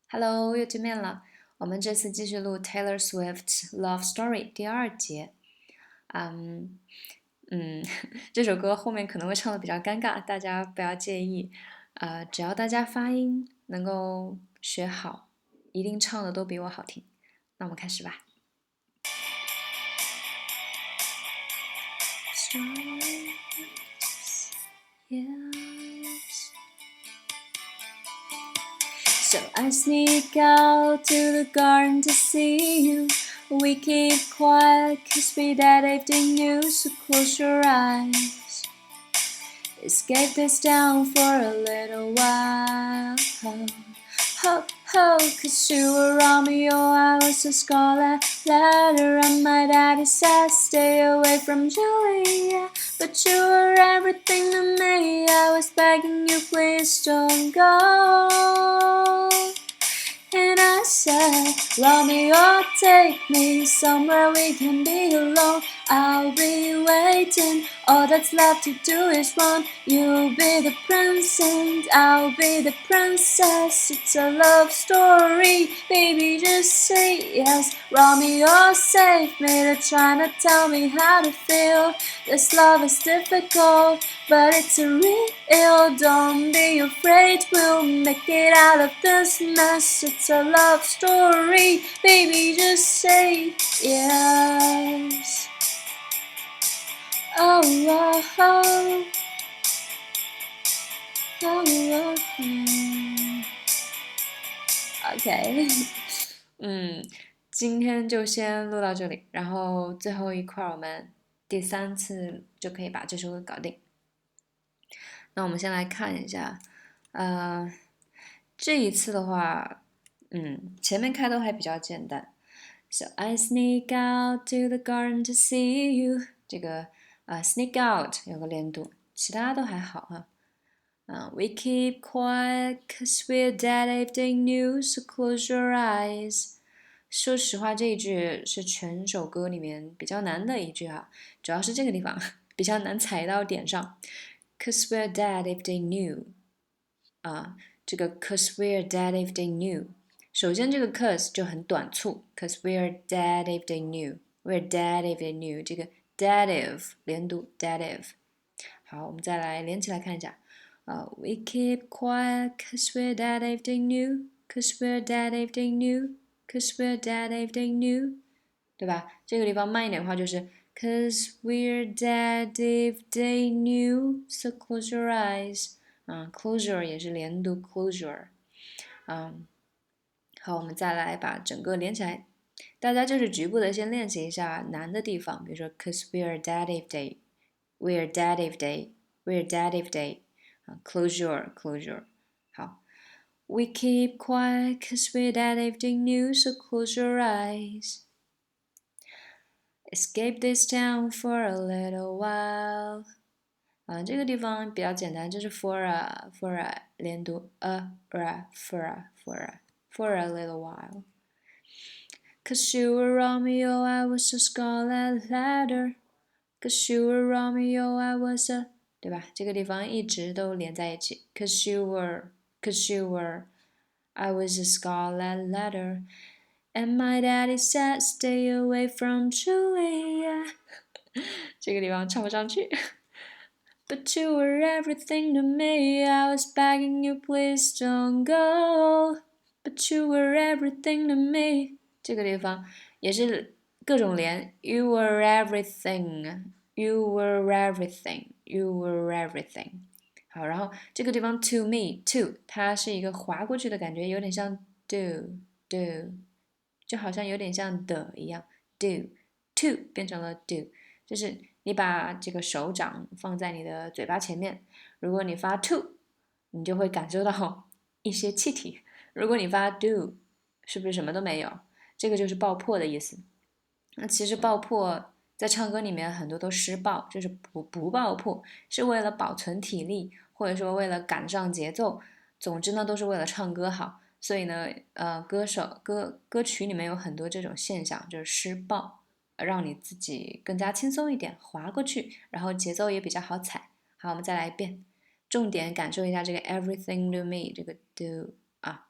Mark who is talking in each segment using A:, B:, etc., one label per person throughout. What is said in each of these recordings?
A: Hello，又见面了。我们这次继续录 Taylor Swift Love Story 第2节。嗯这首歌后面可能会唱的比较尴尬，大家不要介意。只要大家发音能够学好，一定唱的都比我好听。那我们开始吧。So I sneak out to the garden to see you. We keep quiet cause we that evening news. So close your eyes. Escape this town for a little while. Ho, ho, cause you were Romeo, I was a scarlet letter. And my daddy said stay away from Julia. But you were everything to me. I was begging you, please don't go. And I said, Romeo, take me somewhere we can be alone. I'll be waiting. All that's left to do is run. You'll be the prince and I'll be the princess. It's a love story, baby, just say yes. Romeo, save me. They're trying to tell me how to feel. This love is difficult, but it's a real. Don't be afraid, we'll make it out of this mess. It's a love story, baby, just say yes. Oh, oh, oh. Oh, oh, oh. OK 今天就先录到这里，然后最后一块我们第3次就可以把这首歌搞定。那我们先来看一下，这一次的话，前面开头还比较简单。So I sneak out to the garden to see you。这个sneak out 有个连读，其他都还好哈。We keep quiet cause we're dead if they knew, so close your eyes。说实话，这一句是全首歌里面比较难的一句哈，主要是这个地方比较难踩到点上。Cause we're dead if they knew。这个 cause we're dead if they knew。首先这个 cause 就很短促 ，cause we're dead if they knew，we're dead if they knew， 这个 dead if 连读 dead if。好，我们再来连起来看一下。We keep quiet cause we're dead if they knew, cause we're dead if they knew, cause we're dead if they knew， 对吧？这个地方慢一点的话就是 cause we're dead if they knew, so close your eyes。closure 也是连读 closure。好，我们再来把整个连起来。大家就是局部的先练习一下难的地方，比如说 cause we're dead if they, we're dead if they, we're dead if they。closure。好 We keep quiet cause we're dead if they knew, so close your eyes. Escape this town for a little while. 这个地方比较简单，就是 for a 连读 for a little while. Cause you were Romeo, I was a scarlet letter. Cause you were Romeo, I was a 对吧？这个地方一直都连在一起。Cause you were, I was a scarlet letter. And my daddy said stay away from Julia. 这个地方唱不上去。But you were everything to me. I was begging you, please don't go. But you were everything to me. 这个地方也是各种连。You were everything. You were everything. You were everything. 好，然后这个地方 to me to 它是一个划过去的感觉，有点像 do，就好像有点像的一样 do to 变成了 do， 就是你把这个手掌放在你的嘴巴前面，如果你发 to， 你就会感受到一些气体；如果你发 do， 是不是什么都没有？这个就是爆破的意思。那其实爆破在唱歌里面很多都失爆，就是不爆破，是为了保存体力，或者说为了赶上节奏。总之呢，都是为了唱歌好。所以呢，歌曲里面有很多这种现象，就是失爆，让你自己更加轻松一点，滑过去，然后节奏也比较好踩。好，我们再来一遍，重点感受一下这个 everything to me 这个 do 啊。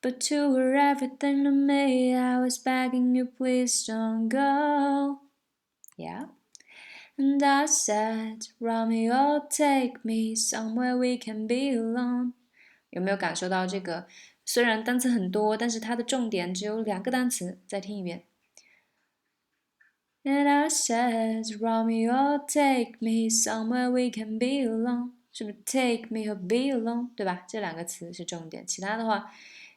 A: But you were everything to me. I was begging you, please don't go. Yeah. And I said, Romeo, take me somewhere we can be alone. 有没有感受到这个？虽然单词很多，但是它的重点只有2个单词。再听一遍。And I said, Romeo, take me somewhere we can be alone. 是不是 take me 和 be alone 对吧？这2个词是重点，其他的话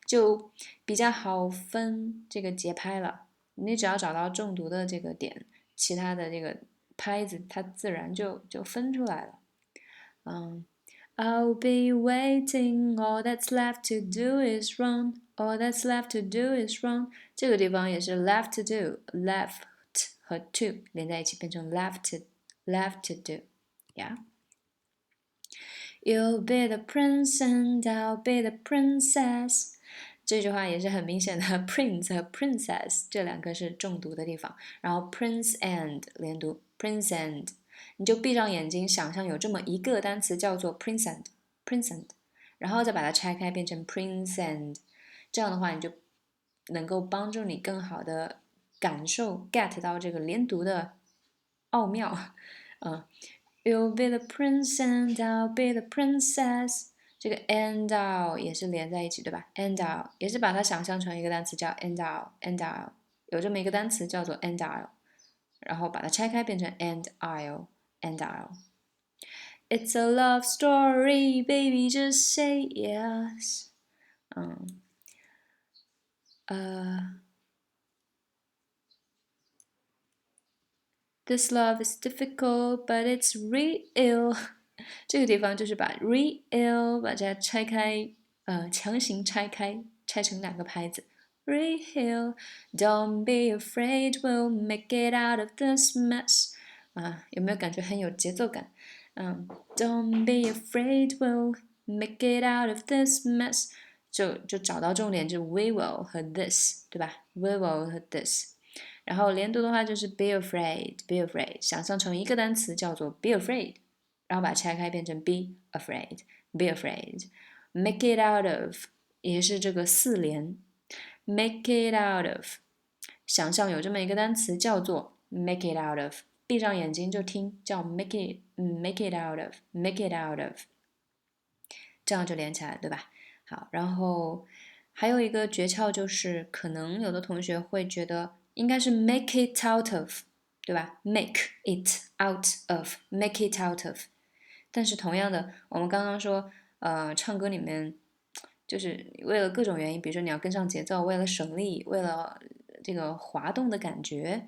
A: 就比较好分这个节拍了。你只要找到重读的这个点，其他的这个拍子它自然就分出来了。I'll be waiting, all that's left to do is run, all that's left to do is run. 这个地方也是 left to do, left 和 to 连在一起变成 left to do, yeah. You'll be the prince and I'll be the princess. 这句话也是很明显的 prince 和 princess 这2个是重读的地方，然后 prince and 连读 prince and， 你就闭上眼睛想象有这么一个单词叫做 prince and， 然后再把它拆开变成 prince and， 这样的话你就能够帮助你更好的感受 get 到这个连读的奥妙。You'll be the prince and I'll be the princess。 这个 and I'll 也是连在一起对吧？ and I'll 也是把它想象成一个单词叫 and I'll， 有这么一个单词叫做 and I'll， 然后把它拆开变成 and I'll。 It's a love story, baby, just say yes. This love is difficult, but it's real. 这个地方就是把 real 把它拆开，强行拆开，拆成2个拍子。Real, don't be afraid, we'll make it out of this mess. 有没有感觉很有节奏感？Don't be afraid, we'll make it out of this mess. 就找到重点，就是 we will 和 this， 对吧？ We will 和 this。然后连读的话就是 be afraid， be afraid， 想象成一个单词叫做 be afraid， 然后把它拆开变成 be afraid， be afraid， make it out of 也是这个4连 make it out of， 想象有这么一个单词叫做 make it out of， 闭上眼睛就听叫 make it out of， make it out of， 这样就连起来对吧？好，然后还有一个诀窍就是可能有的同学会觉得应该是 make it out of， 对吧？ make it out of， make it out of。 但是同样的，我们刚刚说，唱歌里面就是为了各种原因，比如说你要跟上节奏，为了省力，为了这个滑动的感觉，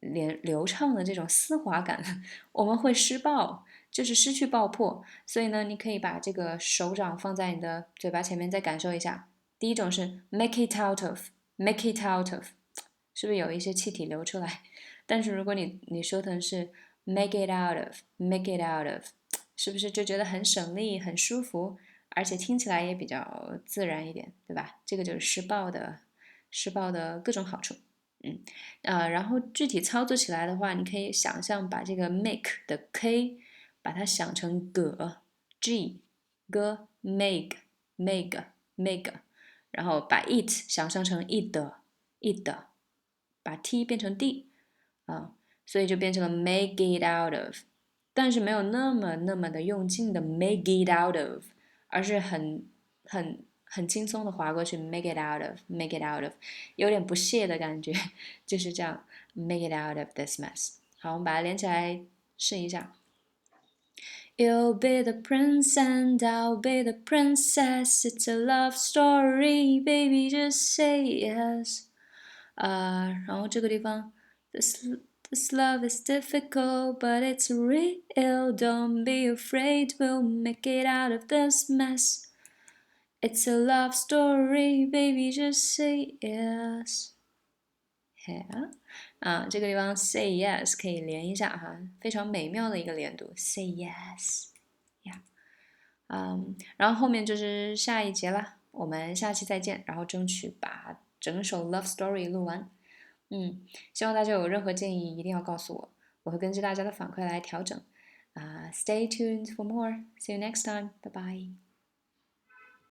A: 流畅的这种丝滑感，我们会失爆，就是失去爆破。所以呢，你可以把这个手掌放在你的嘴巴前面，再感受一下。第一种是 make it out of， make it out of。是不是有一些气体流出来？但是如果你说成是 make it out of， make it out of， 是不是就觉得很省力、很舒服，而且听起来也比较自然一点，对吧？这个就是施暴的各种好处。然后具体操作起来的话，你可以想象把这个 make 的 k 把它想成 g， make， 然后把 it 想象成 it，把 t 变成 d，所以就变成了 make it out of， 但是没有那么的用劲的 make it out of， 而是很轻松的划过去 make it out of， 有点不屑的感觉，就是这样 make it out of this mess。 好，我们把它连起来试一下。You'll be the prince and I'll be the princess. It's a love story, baby, just say yes. 然后这个地方 this love is difficult, but it's real. Don't be afraid, we'll make it out of this mess. It's a love story, baby, just say yes. Yeah. 这个地方 say yes 可以连一下哈，非常美妙的一个连读 say yes。 然后后面就是下一节了，我们下期再见，然后争取把整首 love story 录完。希望大家有任何建议一定要告诉我，我会根据大家的反馈来调整。Stay tuned for more. See you next time. Bye bye.